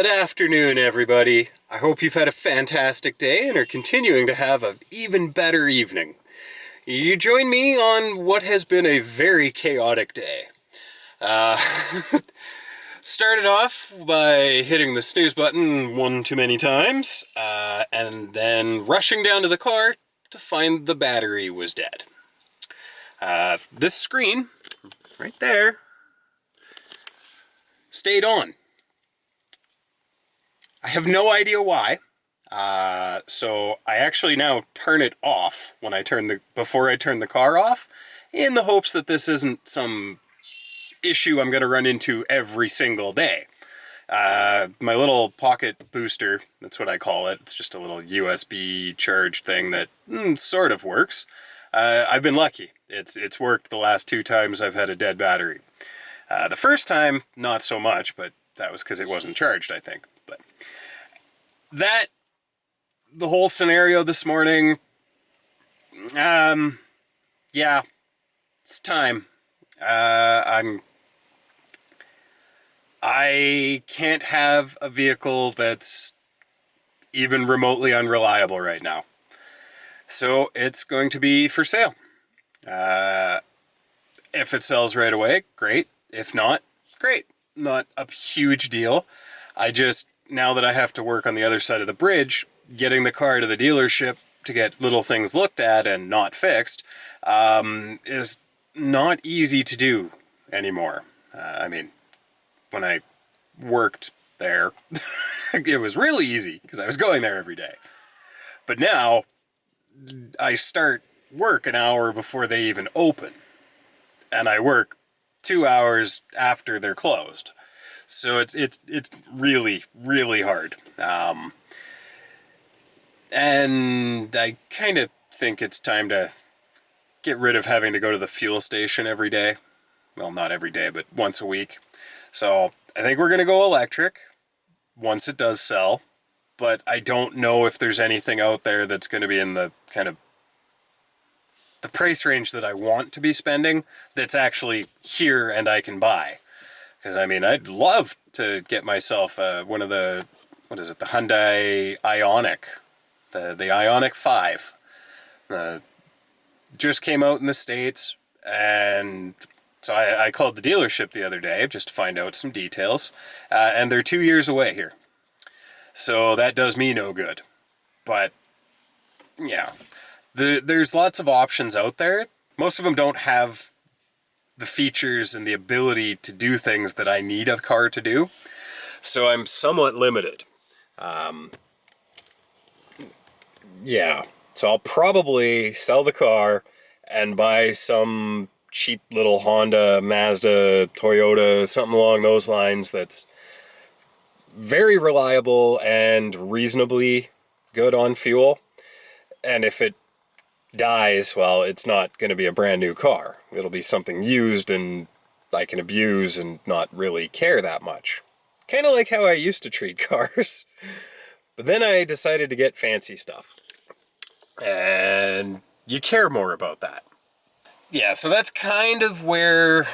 Good afternoon, everybody. I hope you've had a fantastic day and are continuing to have an even better evening. You join me on what has been a very chaotic day. Uh, Started off by hitting the snooze button one too many times, and then rushing down to the car to find the battery was dead. This screen, right there, stayed on. I have no idea why. So I actually now turn it off when before I turn the car off, in the hopes that this isn't some issue I'm going to run into every single day. My little pocket booster, that's what I call it. It's just a little USB charge thing that sort of works. I've been lucky. It's worked the last 2 times I've had a dead battery. The first time, not so much, but that was because it wasn't charged, I think. But the whole scenario this morning, yeah, it's time. I can't have a vehicle that's even remotely unreliable right now. So it's going to be for sale. If it sells right away, great. If not, great. Not a huge deal. Now that I have to work on the other side of the bridge, getting the car to the dealership to get little things looked at and not fixed is not easy to do anymore. When I worked there, it was really easy because I was going there every day. But now, I start work an hour before they even open, and I work 2 hours after they're closed. So it's really, really hard. And I kind of think it's time to get rid of having to go to the fuel station every day. Well, not every day, but once a week. So I think we're going to go electric once it does sell. But I don't know if there's anything out there that's going to be in the kind of the price range that I want to be spending that's actually here and I can buy. Because, I'd love to get myself one of the, the Hyundai Ioniq, the Ioniq 5. Just came out in the States, and so I called the dealership the other day just to find out some details, and they're 2 years away here. So that does me no good. But, yeah, there's lots of options out there. Most of them don't have the features and the ability to do things that I need a car to do. So I'm somewhat limited. Yeah, so I'll probably sell the car and buy some cheap little Honda, Mazda, Toyota, something along those lines that's very reliable and reasonably good on fuel. And if it dies, well, it's not going to be a brand new car. It'll be something used and I can abuse and not really care that much. Kind of like how I used to treat cars. But then I decided to get fancy stuff. And you care more about that. Yeah, so that's kind of where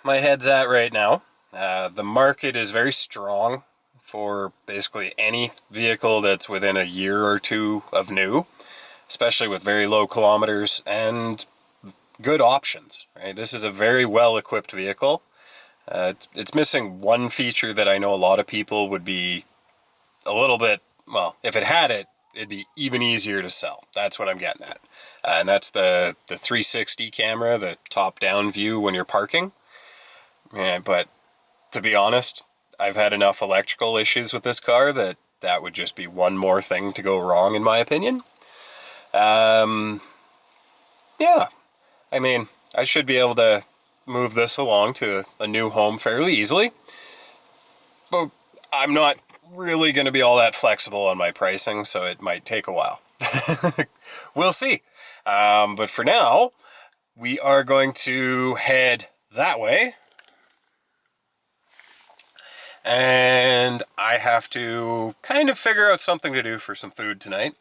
my head's at right now. The market is very strong for basically any vehicle that's within a year or two of new, especially with very low kilometers and good options, right? This is a very well-equipped vehicle. It's missing one feature that I know a lot of people would be a little bit, well, if it had it, it'd be even easier to sell. That's what I'm getting at. And that's the 360 camera, the top-down view when you're parking. Yeah, but to be honest, I've had enough electrical issues with this car that would just be one more thing to go wrong, in my opinion. Yeah, I should be able to move this along to a new home fairly easily. But I'm not really going to be all that flexible on my pricing, so it might take a while. We'll see. But for now, we are going to head that way. And I have to kind of figure out something to do for some food tonight.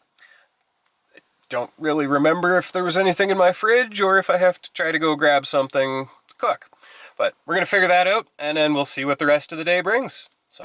I don't really remember if there was anything in my fridge or if I have to try to go grab something to cook. But we're going to figure that out, and then we'll see what the rest of the day brings. So.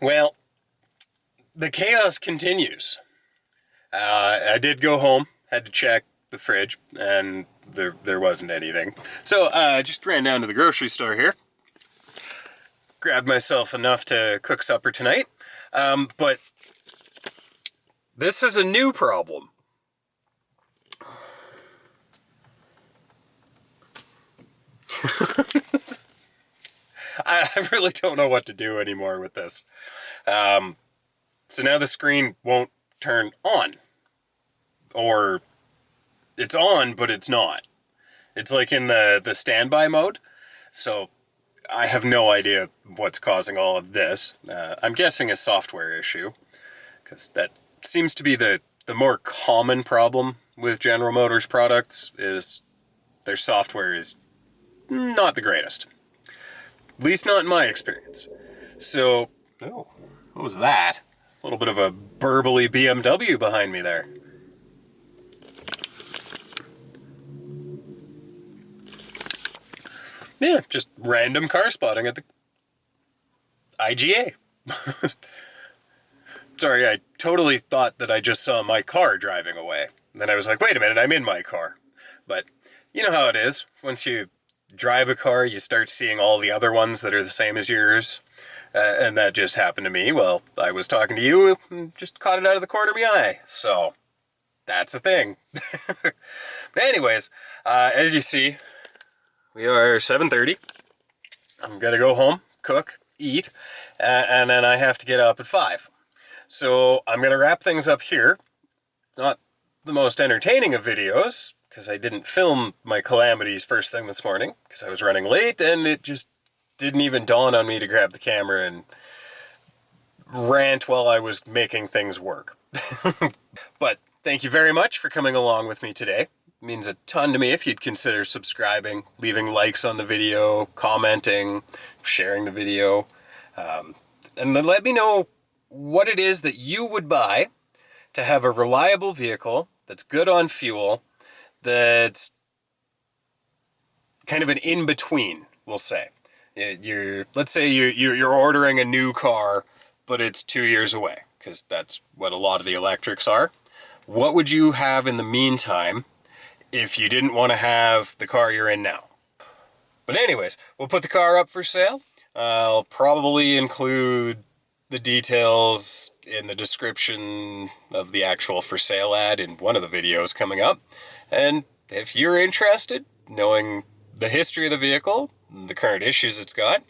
Well, the chaos continues. I did go home, had to check the fridge, and there wasn't anything. So I just ran down to the grocery store here, grabbed myself enough to cook supper tonight. But this is a new problem. I really don't know what to do anymore with this. So now the screen won't turn on. Or it's on, but it's not. It's like in the standby mode. So I have no idea what's causing all of this. I'm guessing a software issue, because that seems to be the more common problem with General Motors products, is their software is not the greatest. At least not in my experience. So, oh, what was that? A little bit of a burbly BMW behind me there. Yeah, just random car spotting at the IGA. Sorry, I totally thought that I just saw my car driving away. And then I was like, wait a minute, I'm in my car. But you know how it is. Once you drive a car, you start seeing all the other ones that are the same as yours. And that just happened to me. Well, I was talking to you and just caught it out of the corner of my eye. So, that's a thing. But anyways, as you see, we are 7:30. I'm gonna go home, cook, eat, and then I have to get up at 5. So I'm gonna wrap things up here. It's not the most entertaining of videos, because I didn't film my calamities first thing this morning, because I was running late, and it just didn't even dawn on me to grab the camera and rant while I was making things work. But thank you very much for coming along with me today. It means a ton to me if you'd consider subscribing, leaving likes on the video, commenting, sharing the video, and then let me know what it is that you would buy to have a reliable vehicle that's good on fuel, that's kind of an in-between, we'll say. Let's say you're ordering a new car, but it's 2 years away, because that's what a lot of the electrics are. What would you have in the meantime if you didn't want to have the car you're in now? But anyways, we'll put the car up for sale. I'll probably include the details in the description of the actual for sale ad in one of the videos coming up. And if you're interested, knowing the history of the vehicle, the current issues it's got,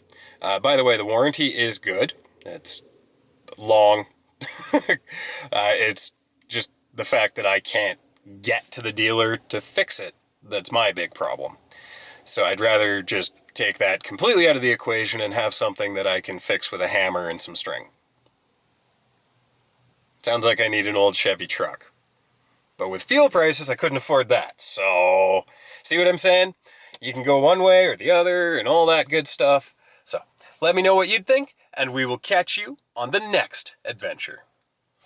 by the way, the warranty is good. It's long. It's just the fact that I can't get to the dealer to fix it that's my big problem. So I'd rather just take that completely out of the equation and have something that I can fix with a hammer and some string. Sounds like I need an old Chevy truck. But with fuel prices, I couldn't afford that. So, see what I'm saying? You can go one way or the other and all that good stuff. So, let me know what you'd think, and we will catch you on the next adventure.